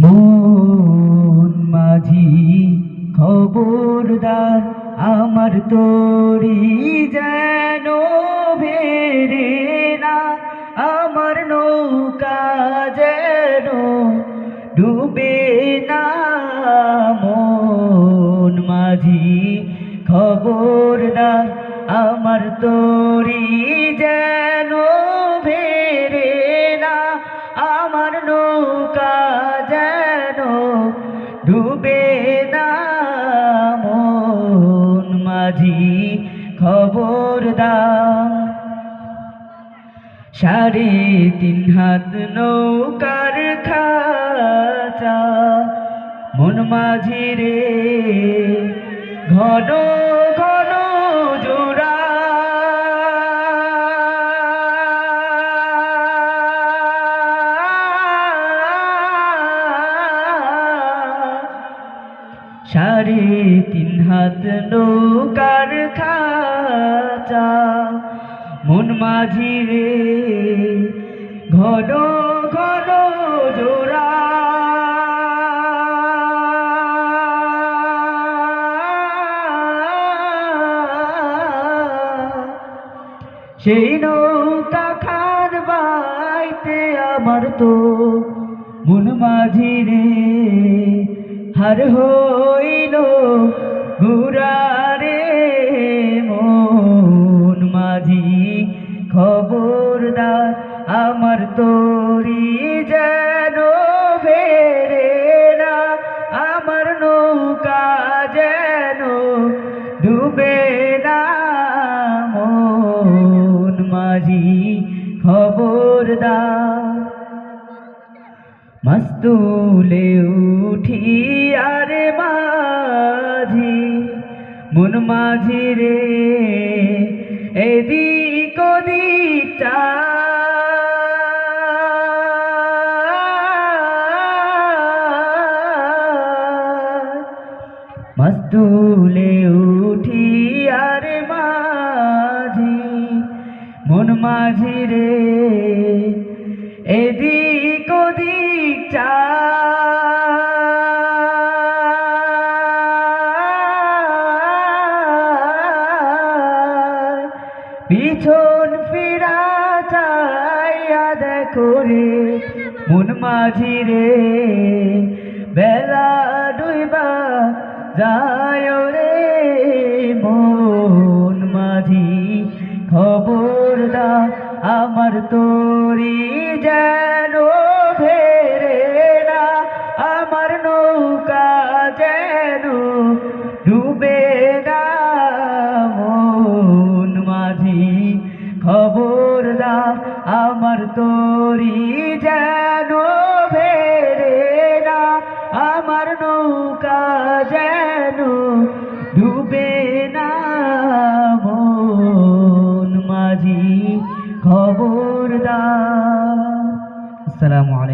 মন মাঝি খবরদার, আমার তরি যেন ভেরে না, আমার নৌকা যেন ডুবে না। মন মাঝি খবরদার, আমার তরি যেন ভেরে না, আমার নৌকা যেন ডুবে না। মন মাঝি খবরদার, 3.5 হাত নৌকার খাঁচা, মন মাঝি রে ঘন ঘন জোড়া। সাড়ে 3 হাত নৌকার খাঁচা, মন মাঝি রে ঘন ঘন জোড়া। সেই নৌকা খান বাইতে আমার তো মন মাঝি রে হার হইল ঘুরারে। মন মাঝি খবরদার, আমার তরি যেন ভেরে না, আমার নৌকা যেন ডুবে না। মন মাঝি খবরদার, মস্তুলে উঠি আরে মাঝি, মন মাঝি রে এদিক ওদিক চায়। মস্তুলে উঠি আরে মাঝি, মন মাঝি রে এদিক ওদিক চায়। পিছন ফিরা চাইয়া দেখো রে মন মাঝি রে, বেলা ডুইবা যায় রে। মন মাঝি খবরদার, আমার তরি যেন ভেরে না, আমার নৌকা যেন ডুবে না। মন মাঝি খবরদার, আমার তরি যেন ভেরে না, আমার নৌকা যেন ডুবে না। মন মাঝি খবরদার। আসসালামু আলাইকুম।